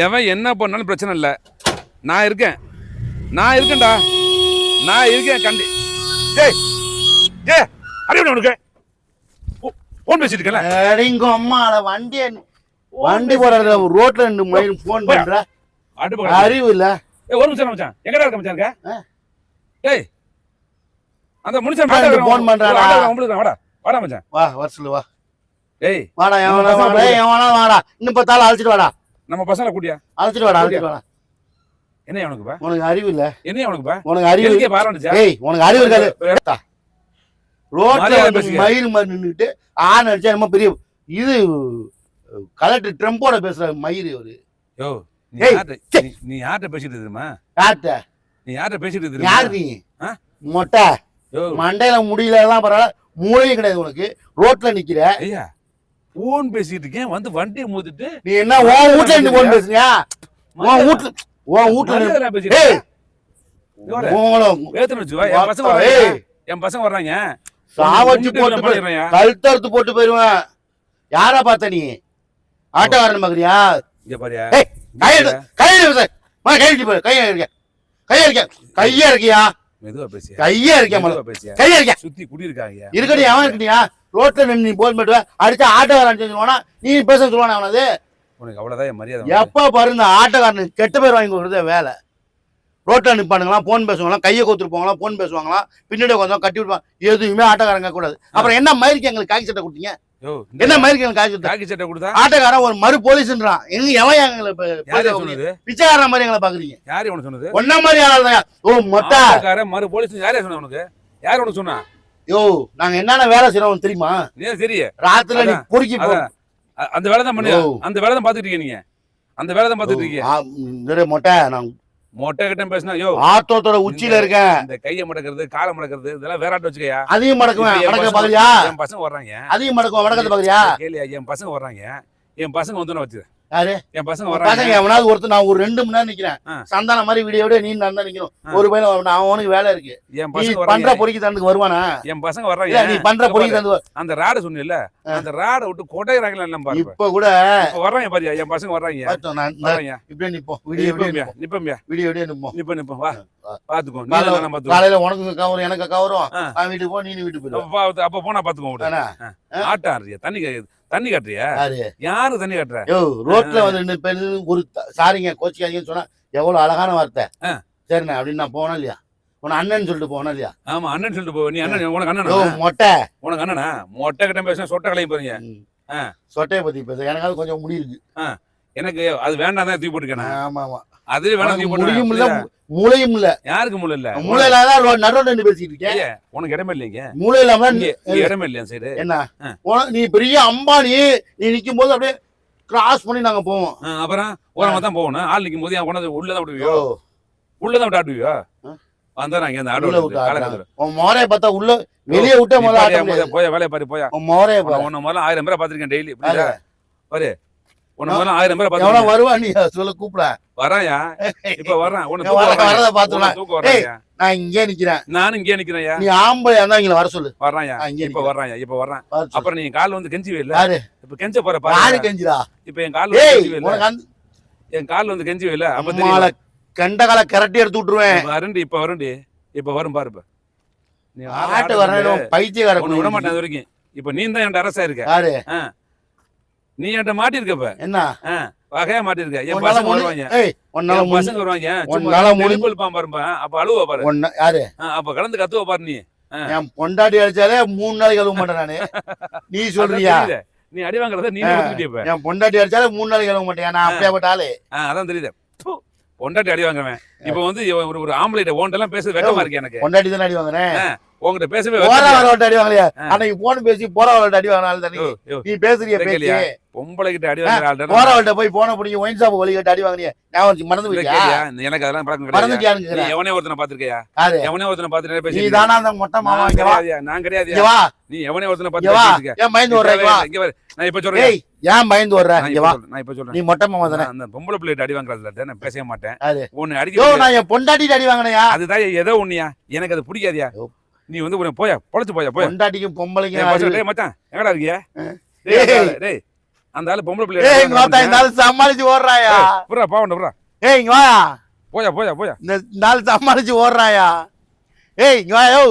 எவன் என்ன பண்ணாலும் பிரச்சனை இல்லை. நான் இருக்கேன்டா. நான் இருக்கேன் கண்டி. டேய் டேய் அறிவு உனக்கு போன் பேசிட்டு இருக்கல. அடிங்க அம்மால வண்டி போற ரோட்ல ரெண்டு மணி போன் பண்ற அறிவு இல்ல. ஒரு நிமிஷம் மச்சான், எங்கடா இருக்க மச்சான் இருக்க? டேய் அந்த முனிசன் போன் பண்றாடா. வாடா வாடா மச்சான், வா வர சொல்லு வா. டேய் வாடா எவனா இன்னும் பார்த்தாலும் அழைச்சிட்டு வாடா. நம்ம பசங்களை கூட்டியா அழைச்சிட்டு வாடா. என்ன உனக்குப்பா? உனக்கு அறிவு இல்ல. என்ன உனக்குப்பா? உனக்கு அறிவு இருக்கே பாருடா. ஏய் உனக்கு அறிவு இருக்காது. ரோட்ல மயில் மாதிரி நின்னுட்டு ஆன் அடிச்சா நம்ம பெரிய இது கலெக்டர் ட்ரம்போட பேசுற மயில் இவரு. யோ நீ யார்கிட்ட பேசிட்டு தெரியுமா? நீ யார்கிட்ட பேசிட்டு தெரியுமா? யார் நீ? மொட்டை மண்டையில முடியல எல்லாம் பரவாயில்ல, மூளையும் கிடையாது உனக்கு. ரோட்ல நிக்கிற. ஐயா போன் பேசிட்டு இருக்கேன், வந்து வண்டியை மோதிட்டு நீ என்ன உன் வீட்டுல இருந்து போன் பேசுறியா? உன் வீட்டுல பேசிட்டு என் பசங்க வர்றாங்க, சாவச்சு போட்டு கழுத்தறுத்து போட்டு போயிருவேன். யாரா பார்த்த நீ? ஆட்டோக்காரன் பாக்குறியா? இங்க பாரியா கையா இருக்கியா? மெதுவா பேசியா? கையா இருக்கியா? கையா இருக்கியா? சுத்தி குடி இருக்காங்க. இருக்கடி அவன் இருக்கியா? ரோட்ல நின்று நீ போன் பண்ணுவ, அடிச்சா ஆட்டோக்காரன் சொல்லுவானா? நீ பேச சொல்லுவானா? அவனது உனக்கு அவ்வளவுதான் மரியாதை. எப்ப பாரு இந்த ஆட்டோக்காரன் கெட்ட பேர் வாங்கி கொடுக்குறதே வேலை. ரோட்ல நிப்பானுங்களாம், போன் பேசுவாங்களாம், கையை கோத்துருப்பாங்களாம், போன் பேசுவாங்களாம், பின்னாடி கொஞ்சம் கட்டி விடுவாங்க. எதுவுமே ஆட்டோக்காரங்க கூடாது. அப்புறம் என்ன மயிருக்கு எங்களுக்கு காக்கி சட்டை கொடுத்தீங்க? என்ன மயிருக்கு எங்களுக்கு காக்கி சட்டை கொடுத்தா? ஆட்டோக்காரன் ஒரு மறு போலீஸ்ன்றான். எங்க எவன் எங்களை பிச்சைக்காரன் மாதிரி எங்களை பாக்குறீங்க? யாரு உனக்கு சொன்னது? ஒன்ன மாதிரி ஆளாதான். ஓ மொட்டை மறு போலீஸ் யாரே சொன்ன உனக்கு? யாரு உனக்கு சொன்னா? யோ நாங்க என்னென்ன வேலை செய்யறோம் தெரியுமா? தெரியும். ராத்திரில நீ பொறுக்கி அந்த வேலை தான் பண்ணி அந்த வேலை தான் பாத்துட்டு இருக்கீங்க. நீங்க அந்த வேலை தான் பாத்துட்டு இருக்கீங்க. மொட்டை நான் மொட்டை கிட்ட பேசினா யோ ஆத்தோட உச்சியில இருக்கேன். இந்த கையை மடக்கிறது, காலை மடக்கிறது இதெல்லாம் வேறாட்ட வச்சுக்கயா? அதையும் மடக்குவேன். மடக்க பாக்குறியா? என் பசங்க வர்றாங்க. அதையும் மடக்குவேன். மடக்கத்தை பாக்குறியா? கேளியா, என் பசங்க வர்றாங்க. என் பசங்க வந்து வச்சு யாரு? என் பசங்க வர்றாங்க. எவனாவது ஒருத்தர் நான் ஒரு 2 மணி நேரம் நிக்கிறேன். சந்தான மாதிரி வீடியோட நீ நான் தான் நிக்கணும். ஒரு பையன் அவனுக்கு வேலை இருக்கு. என் பசங்க பண்ற பொறிக்கு தந்துக்கு வருவானா? என் பசங்க வர்றாங்க. நீ பண்ற பொறிக்கு தந்து அந்த ராட சொன்னீல்ல, அந்த ராட விட்டு கொடைறாங்களா எல்லாம் பாரு. இப்ப கூட வர்றாங்க பாரியா, என் பசங்க வர்றாங்க. இப்படியே நிப்போம். வீடியோ நிப்போம். வா பாத்துக்கோ. காலையில உனக்கு கவரும் எனக்கு கவரும். வீட்டுக்கு போ, நீ வீட்டுக்கு போயிடு. அப்ப போனா பாத்துக்கோ. ஆட்டாறியா? தண்ணி காட்டுறியா? யாரு தண்ணி காட்டுற? ரோட்ல வந்து ஒரு சாரிங்க கோச்சிக்காதீங்கன்னு சொன்னா எவ்வளவு அழகான வார்த்தை. சரிண்ணா அப்படின்னு நான் போனேன் இல்லையா? உன அண்ணன் சொல்லிட்டு போனேன் இல்லையா? ஆமா அண்ணன் சொல்லிட்டு போ. நீ அண்ணன் உனக்கு அண்ணனா? மொட்டை உனக்கு அண்ணனா? மொட்டை கிட்ட பேச சொட்டை கலையும் போறீங்க. சொட்டையை பத்தி பேச எனக்கு கொஞ்சம் முடி இருக்கு. எனக்கு அது வேண்டாம் தான் தூக்கி போட்டுக்கேன். ஆமா ஆமா அது வேணாம் தூக்கி முடியும் இல்ல, மூளையும் இல்ல. யாருக்கு மூளை இல்ல? மூளை இல்லாதான் நடுவில் நின்று பேசிட்டு இருக்கேன். உனக்கு இடமே இல்லைங்க. மூளை இல்லாம இடமே இல்லையா சைடு? என்ன நீ பெரிய அம்பானி, நீ நிக்கும் போது அப்படியே கிராஸ் பண்ணி நாங்க போவோம். அப்புறம் ஓரமா தான் போகணும். ஆள் நிக்கும் போது கொண்டாந்து உள்ளதான் விடுவியோ? உள்ளதான் விட்டு ஆடுவியோ? வந்தா நாங்க அந்த ஆடு மோரைய பார்த்தா உள்ள வெளியே விட்டே போய் வேலையை பாரு. போயா மோரைய உன்ன முதல்ல 1000 பேரை பாத்திருக்கேன் டெய்லி. பாரு உன்ன முதல்ல 1000 பேரை பாத்து வருவா. நீ சொல்ல கூப்பிட வராயா? இப்ப வர்றேன். வரத பாத்துக்கலாம். நான் இங்கே நிக்கிறேன். நானும் இங்கே நிக்கிறேன்யா. நீ ஆம்பளை இருந்தா இங்க வர சொல்லு. வர்றாயா? இப்ப வர்றேன். அப்புறம் நீ கால்ல வந்து கெஞ்சி வேல. இப்ப கெஞ்ச போற பாரு. யாரு கெஞ்சிரா? இப்ப என் கால்ல கெஞ்சி வேல. என் கால்ல வந்து கெஞ்சி வேல. அப்ப தெரியுமா? கண்டகால கரெக்ட் எடுத்து விட்டுருவேன். வருண்டி. இப்ப வரும் பாரு. இப்ப நீ ஆட்ட வரணும். பைத்தியக்கார உன்னை விட மாட்டேன் வரைக்கும். இப்ப நீ தான் என்கிட்ட அரசா இருக்க. யாரு? நீ என்கிட்ட மாட்டி இருக்கப்ப. என்ன வகையா மாட்டி இருக்க. என் பசங்க வருவாங்க. பசங்க வருவாங்க. பாருப்பா. அப்ப அழுவ பாரு. யாரு? அப்ப கலந்து கத்துவ பாரு. நீ என் பொண்டாட்டி அடிச்சாலே 3 நாளைக்கு கழுவ மாட்டேன் நானு. நீ சொல்றியா? நீ அடி வாங்குறத நீ ஒத்துக்கிட்டே. என் பொண்டாட்டி அடிச்சாலே 3 நாளைக்கு கழுவ மாட்டேன். நான் அப்படியாப்பட்ட ஆளு. அதான் தெரியுது. பொண்டாட்டி அடி வாங்குவேன். இப்ப வந்து ஒரு ஆம்பளைட்ட ஓண்டெல்லாம் பேச வெக்கமா இருக்கு எனக்கு. பொண்டாட்டி தான் அடி வாங்குறேன். உங்ககிட்ட பேசவே அடி வாங்கலையா? அன்னைக்கு போன் பேசி போறவள்ட்ட அடி வாங்கினால நீ பேசுறிய பேச்சு. பொம்பளை கிட்ட அடி வாங்குற போறவள்ட்ட போய் போன பிடிங்க ஒயின் ஷாப் வழி கேட்டு அடி வாங்கினியா? நான் மறந்து போயிட்டியா? எனக்கு அதெல்லாம் பழக்கம் கிடையாது. எவனே ஒருத்தனை பாத்துருக்கியா? எவனே ஒருத்தனை பாத்துட்டு பேசி. நீ தானா அந்த மொட்டை மாமா? நான் கிடையாது. நீ எவனே ஒருத்தனை பாத்து பேசிருக்க. ஏன் பயந்து ஓடுற? இங்க வா. நான் இப்ப சொல்றேன். ஏய் ஏன் பயந்து ஓடுற? இங்க வா. நான் இப்ப சொல்றேன். நீ மொட்டை மாமா தானே? அந்த பொம்பளை பிள்ளைட்ட அடி வாங்குறதுல நான் பேசவே மாட்டேன். உன்னை அடிக்க. யோ நான் என் பொண்டாட்டி அடி வாங்குனயா? அதுதான் ஏதோ ஒண்ணியா. எனக்கு அது பிடிக்காதியா. நீ வந்து போயா பொழைச்சு போயா. பொண்டாட்டிக்கும் பொம்பளைக்கும் மச்சான் எங்கடா இருக்கியா? டேய் அந்த ஆளு பொம்பளை ஏய் இங்க வாத்தா இந்த பிள்ளை ஆளு சமாளிச்சு ஓடுறாயா புறா பாவண்ட புறா ஏய் இங்க வாயா போயா போயா போயா இந்த ஆளு சமாளிச்சு ஓடுறாயா ஏய் இங்க வா யோ